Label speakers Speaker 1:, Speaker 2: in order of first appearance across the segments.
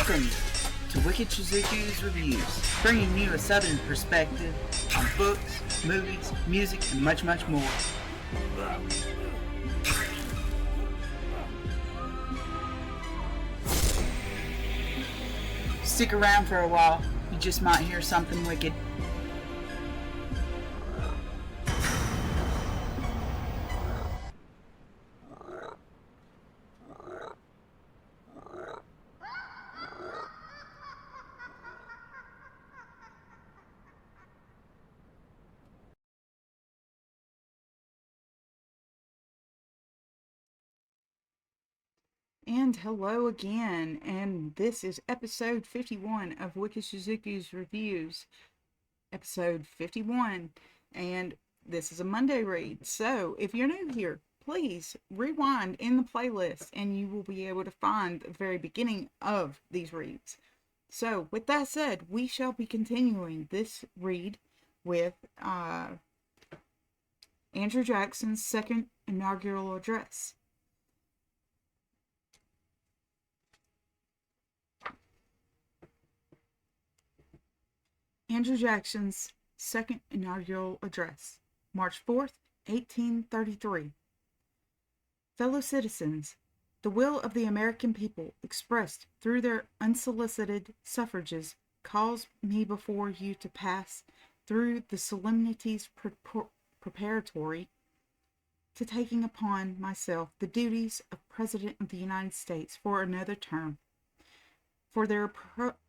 Speaker 1: Welcome to Wicked Shizuku's Reviews, bringing you a southern perspective on books, movies, music, and much, much more. Stick around for a while, you just might hear something wicked. And hello again, and this is episode 51 of Wicked Shizuku's Reviews. Episode 51, and this is a Monday read. So, if you're new here, please rewind in the playlist and you will be able to find the very beginning of these reads. So, with that said, we shall be continuing this read with Andrew Jackson's second inaugural address. Andrew Jackson's second inaugural address, March 4th, 1833. Fellow citizens, the will of the American people expressed through their unsolicited suffrages calls me before you to pass through the solemnities preparatory to taking upon myself the duties of President of the United States for another term, for their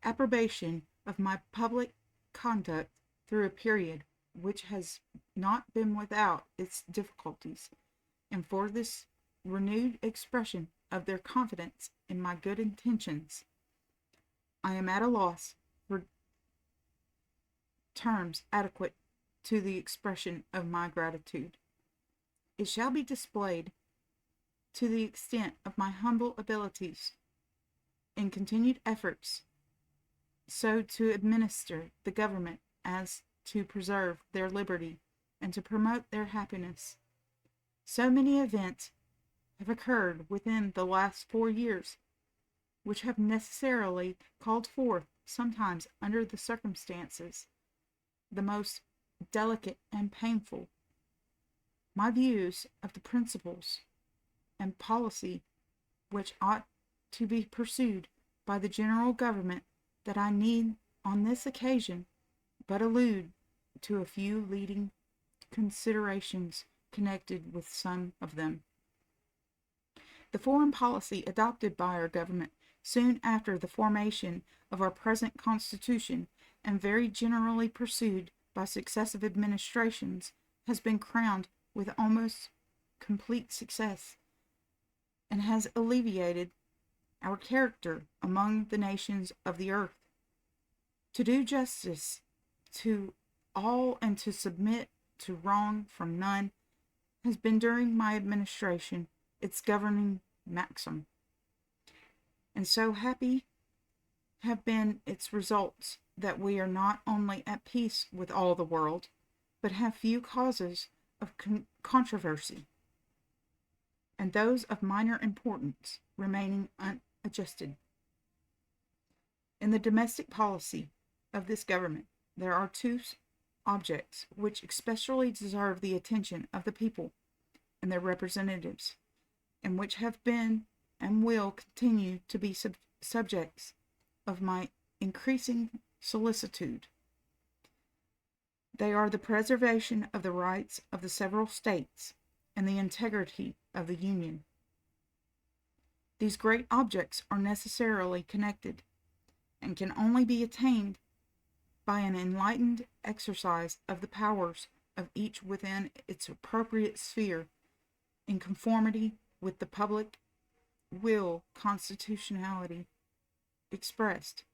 Speaker 1: approbation of my public conduct through a period which has not been without its difficulties, and for this renewed expression of their confidence in my good intentions, I am at a loss for terms adequate to the expression of my gratitude. It shall be displayed to the extent of my humble abilities in continued efforts so to administer the government as to preserve their liberty and to promote their happiness. So many events have occurred within the last 4 years, which have necessarily called forth, sometimes under the circumstances, the most delicate and painful, my views of the principles and policy which ought to be pursued by the general government, that I need on this occasion but allude to a few leading considerations connected with some of them. The foreign policy adopted by our government soon after the formation of our present Constitution, and very generally pursued by successive administrations, has been crowned with almost complete success, and has alleviated our character among the nations of the earth. To do justice to all and to submit to wrong from none has been during my administration its governing maxim, and so happy have been its results that we are not only at peace with all the world, but have few causes of controversy, and those of minor importance remaining unadjusted. In the domestic policy of this government, there are two objects which especially deserve the attention of the people and their representatives, and which have been and will continue to be subjects of my increasing solicitude. They are the preservation of the rights of the several states and the integrity of the Union. These great objects are necessarily connected, and can only be attained by an enlightened exercise of the powers of each within its appropriate sphere, in conformity with the public will constitutionality expressed.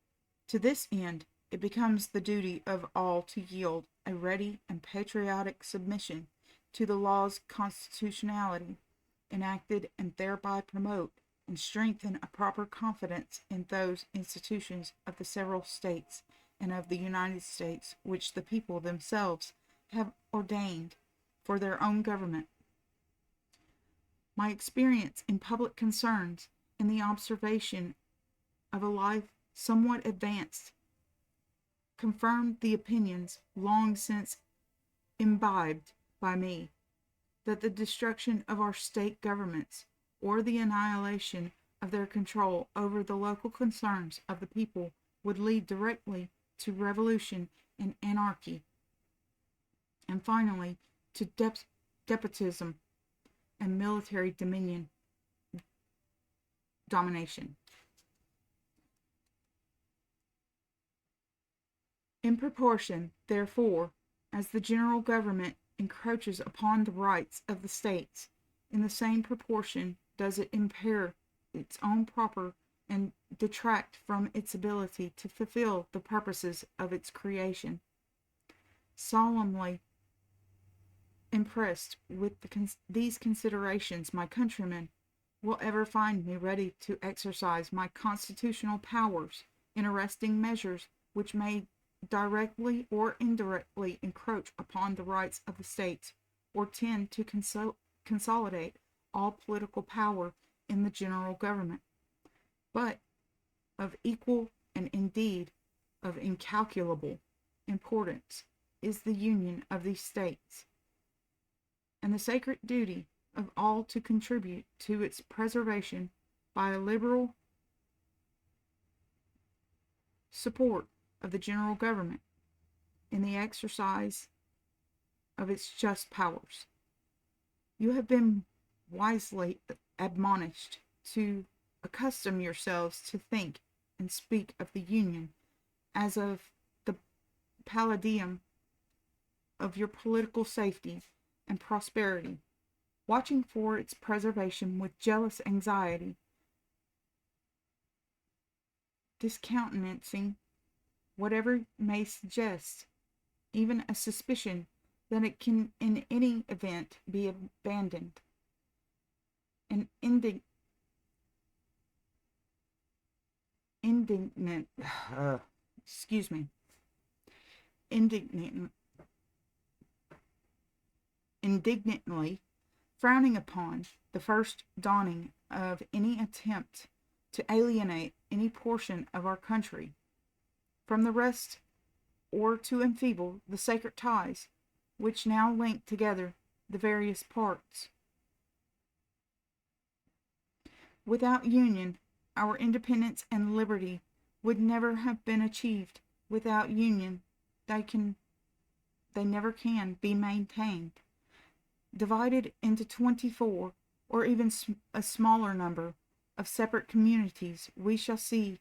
Speaker 1: To this end, it becomes the duty of all to yield a ready and patriotic submission to the law's constitutionality enacted, and thereby promote and strengthen a proper confidence in those institutions of the several states and of the United States which the people themselves have ordained for their own government. My experience in public concerns, in the observation of a life somewhat advanced, confirmed the opinions long since imbibed by me, that the destruction of our state governments, or the annihilation of their control over the local concerns of the people, would lead directly to revolution and anarchy, and finally to despotism and military domination. In proportion, therefore, as the general government encroaches upon the rights of the states, in the same proportion does it impair its own proper and detract from its ability to fulfill the purposes of its creation. Solemnly impressed with these considerations, my countrymen will ever find me ready to exercise my constitutional powers in arresting measures which may directly or indirectly encroach upon the rights of the states, or tend to consolidate all political power in the general government. But of equal, and indeed of incalculable, importance is the union of these states, and the sacred duty of all to contribute to its preservation by a liberal support of the general government in the exercise of its just powers. You have been wisely admonished to accustom yourselves to think and speak of the Union as of the palladium of your political safety and prosperity, watching for its preservation with jealous anxiety, discountenancing whatever may suggest even a suspicion that it can in any event be abandoned, and indignantly frowning upon the first dawning of any attempt to alienate any portion of our country from the rest, or to enfeeble the sacred ties which now link together the various parts. Without union, our independence and liberty would never have been achieved. Without union, they never can be maintained. Divided into 24, or even a smaller number, of separate communities, we shall see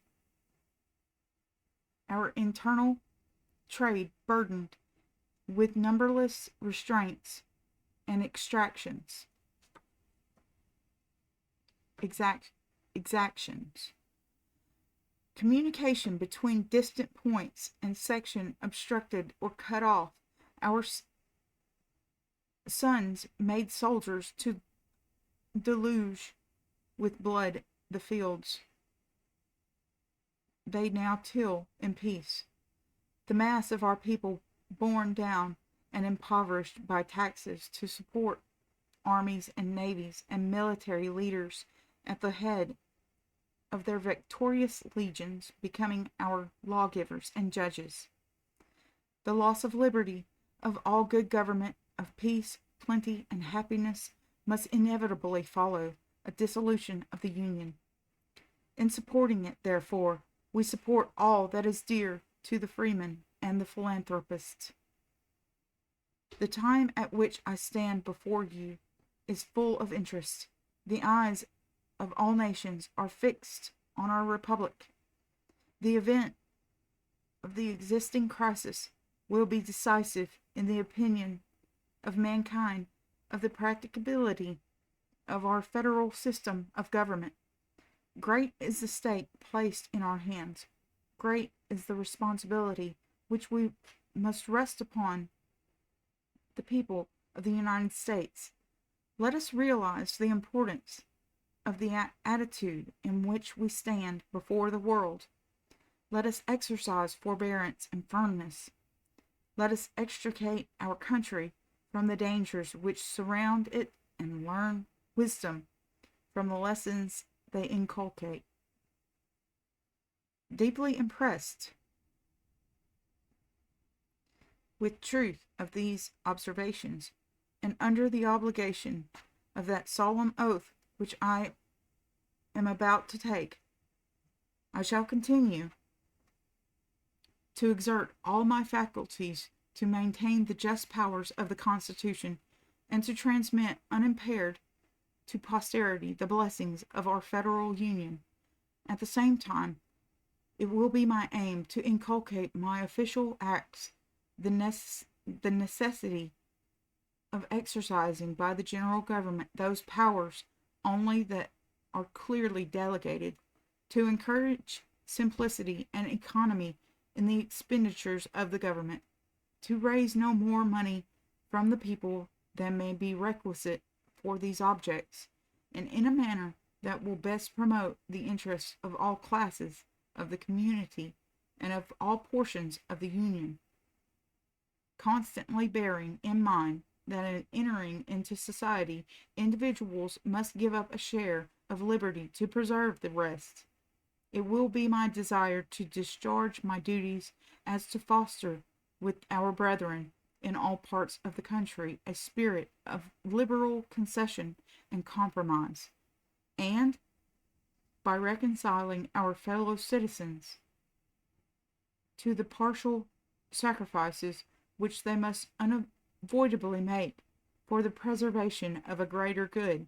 Speaker 1: our internal trade burdened with numberless restraints and exactions. Communication between distant points and section obstructed or cut off. Our sons made soldiers to deluge with blood the fields they now till in peace. The mass of our people borne down and impoverished by taxes to support armies and navies and military leaders at the head of their victorious legions, becoming our lawgivers and judges. The loss of liberty, of all good government, of peace, plenty, and happiness must inevitably follow a dissolution of the Union. In supporting it, therefore, we support all that is dear to the freeman and the philanthropist. The time at which I stand before you is full of interest. The eyes of all nations are fixed on our republic. The event of the existing crisis will be decisive in the opinion of mankind of the practicability of our federal system of government. Great is the stake placed in our hands. Great is the responsibility which we must rest upon the people of the United States. Let us realize the importance of the attitude in which we stand before the world. Let us exercise forbearance and firmness. Let us extricate our country from the dangers which surround it and learn wisdom from the lessons they inculcate. Deeply impressed with truth of these observations, and under the obligation of that solemn oath which I am about to take, I shall continue to exert all my faculties to maintain the just powers of the Constitution, and to transmit unimpaired to posterity the blessings of our federal union. At the same time, it will be my aim to inculcate my official acts the necessity of exercising by the general government those powers only that are clearly delegated, to encourage simplicity and economy in the expenditures of the government, to raise no more money from the people than may be requisite for these objects, and in a manner that will best promote the interests of all classes of the community and of all portions of the Union, constantly bearing in mind that in entering into society, individuals must give up a share of liberty to preserve the rest. It will be my desire to discharge my duties as to foster with our brethren in all parts of the country a spirit of liberal concession and compromise, and by reconciling our fellow citizens to the partial sacrifices which they must unavoidably make for the preservation of a greater good,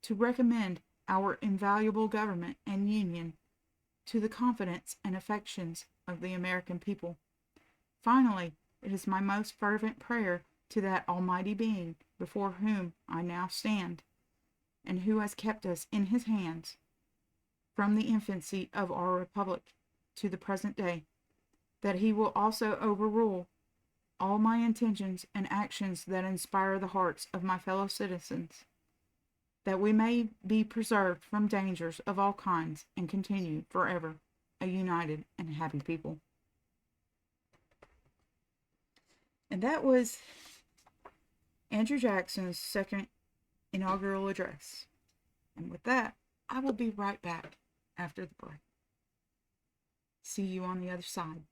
Speaker 1: to recommend our invaluable government and union to the confidence and affections of the American people. Finally, it is my most fervent prayer to that Almighty Being before whom I now stand, and who has kept us in his hands from the infancy of our republic to the present day, that he will also overrule all my intentions and actions that inspire the hearts of my fellow citizens, that we may be preserved from dangers of all kinds and continue forever a united and happy people. And that was Andrew Jackson's second inaugural address. And with that, I will be right back after the break. See you on the other side.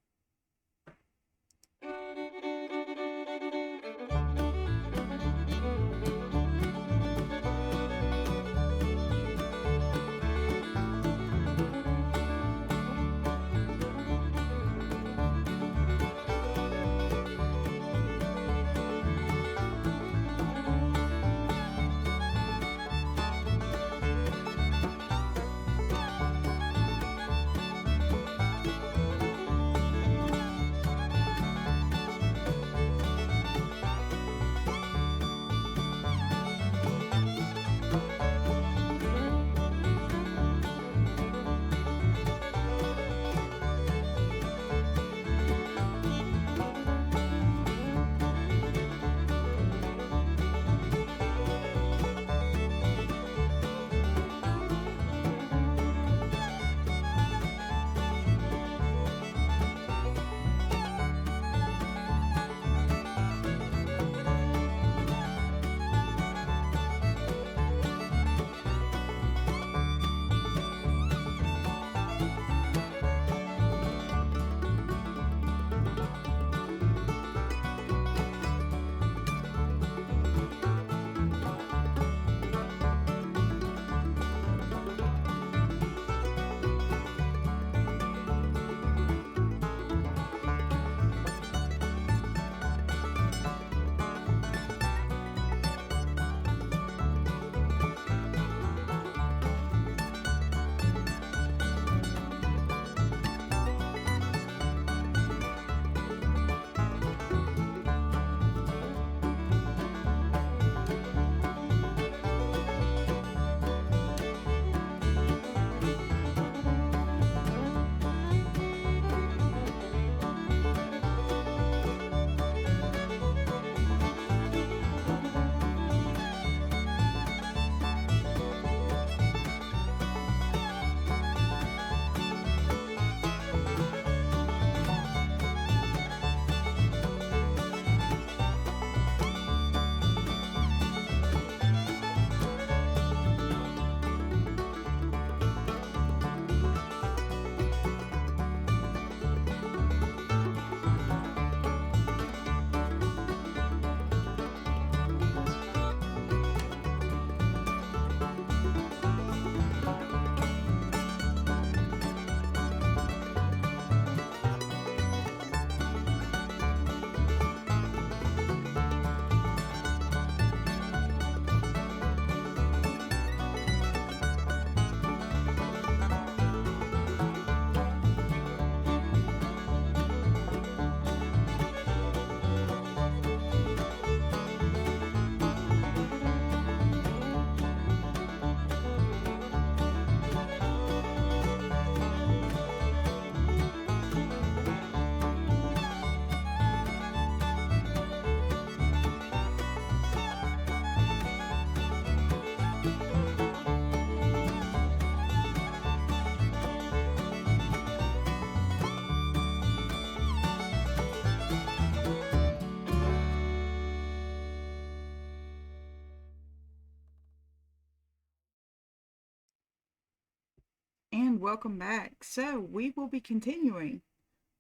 Speaker 1: and welcome back. So, we will be continuing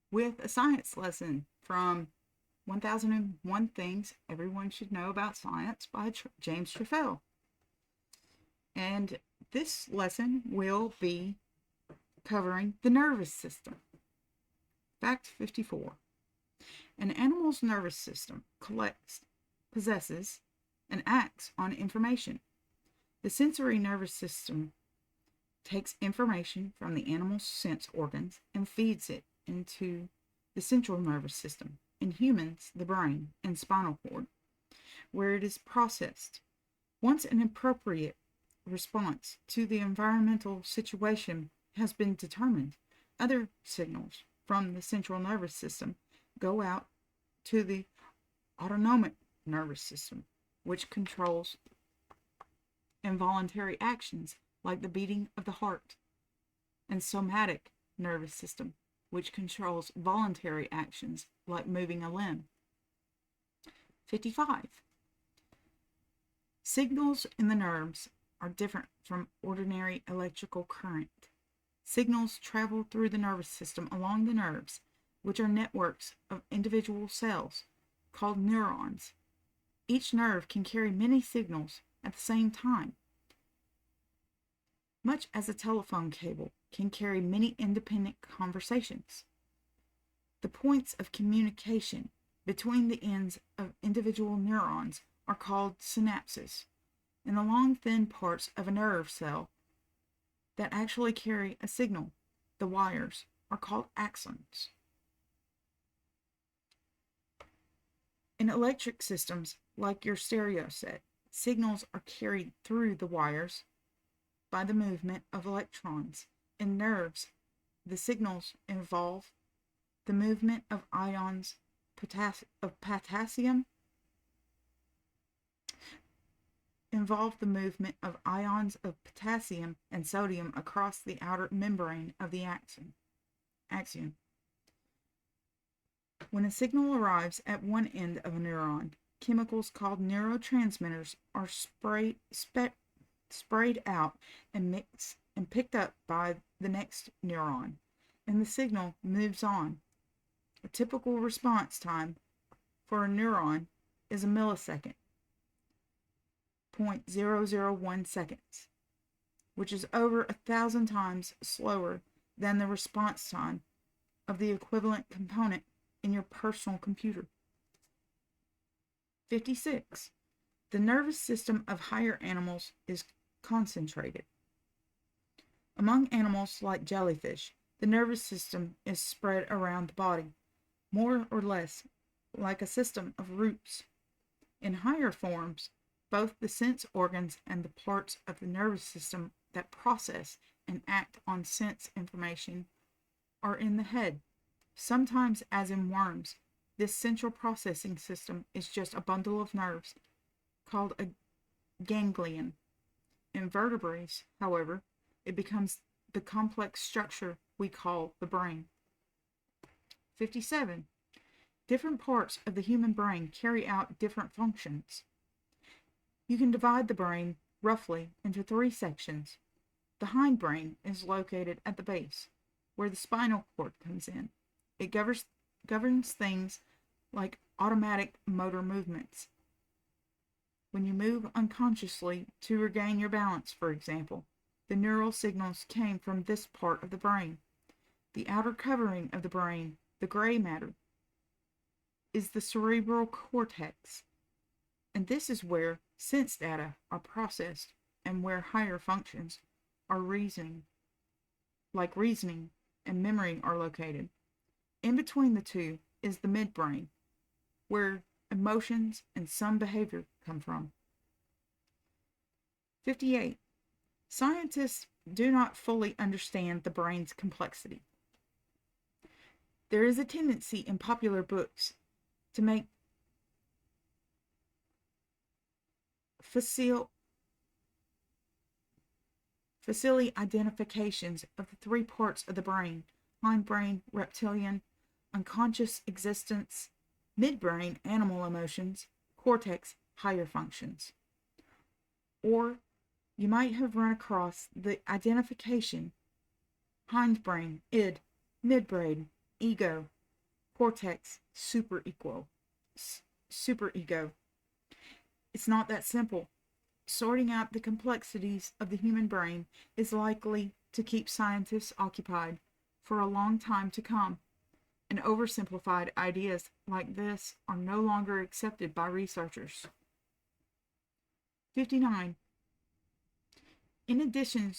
Speaker 1: with a science lesson from 1001 Things Everyone Should Know About Science by James Trefil. And this lesson will be covering the nervous system. Fact 54. An animal's nervous system collects, possesses, and acts on information. The sensory nervous system takes information from the animal's sense organs and feeds it into the central nervous system, in humans, the brain and spinal cord, where it is processed. Once an appropriate response to the environmental situation has been determined, other signals from the central nervous system go out to the autonomic nervous system, which controls involuntary actions like the beating of the heart, and somatic nervous system, which controls voluntary actions like moving a limb. 55. Signals in the nerves are different from ordinary electrical current. Signals travel through the nervous system along the nerves, which are networks of individual cells called neurons. Each nerve can carry many signals at the same time, much as a telephone cable can carry many independent conversations. The points of communication between the ends of individual neurons are called synapses, and the long, thin parts of a nerve cell that actually carry a signal, the wires, are called axons. In electric systems, like your stereo set, signals are carried through the wires by the movement of electrons. In nerves, the signals involve the movement of ions of potassium and sodium across the outer membrane of the axon. When a signal arrives at one end of a neuron, chemicals called neurotransmitters are sprayed out and mixed and picked up by the next neuron, and the signal moves on. A typical response time for a neuron is a millisecond, 0.001 seconds, which is over 1,000 times slower than the response time of the equivalent component in your personal computer. 56. The nervous system of higher animals is concentrated. Among animals like jellyfish, the nervous system is spread around the body, more or less like a system of roots. In higher forms, both the sense organs and the parts of the nervous system that process and act on sense information are in the head. Sometimes, as in worms, this central processing system is just a bundle of nerves called a ganglion. In vertebrates, however, it becomes the complex structure we call the brain. 57. Different parts of the human brain carry out different functions. You can divide the brain roughly into 3 sections. The hindbrain is located at the base, where the spinal cord comes in. It governs things like automatic motor movements. When you move unconsciously to regain your balance, for example, the neural signals came from this part of the brain. The outer covering of the brain, the gray matter, is the cerebral cortex, and this is where sense data are processed and where higher functions are reasoning and memory are located. In between the two is the midbrain, where emotions and some behavior come from. 58. Scientists do not fully understand the brain's complexity. There is a tendency in popular books to make facile identifications of the 3 parts of the brain: hindbrain, reptilian, unconscious existence, midbrain, animal emotions, cortex, higher functions. Or you might have run across the identification hindbrain, id, midbrain, ego, cortex, superego. It's not that simple. Sorting out the complexities of the human brain is likely to keep scientists occupied for a long time to come, and oversimplified ideas like this are no longer accepted by researchers. 59. In addition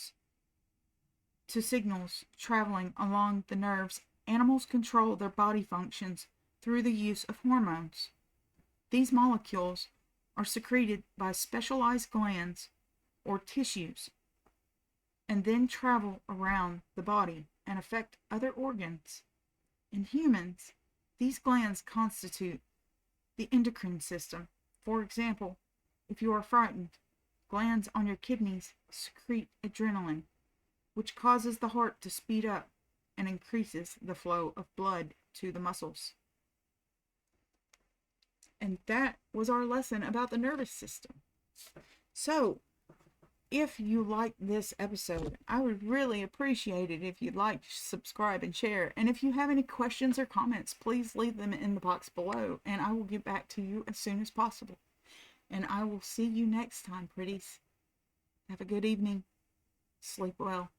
Speaker 1: to signals traveling along the nerves, animals control their body functions through the use of hormones. These molecules are secreted by specialized glands or tissues and then travel around the body and affect other organs. In humans, these glands constitute the endocrine system. For example, if you are frightened, glands on your kidneys secrete adrenaline, which causes the heart to speed up and increases the flow of blood to the muscles. And that was our lesson about the nervous system. So, if you liked this episode, I would really appreciate it if you'd like to subscribe and share. And if you have any questions or comments, please leave them in the box below, and I will get back to you as soon as possible. And I will see you next time, pretties. Have a good evening. Sleep well.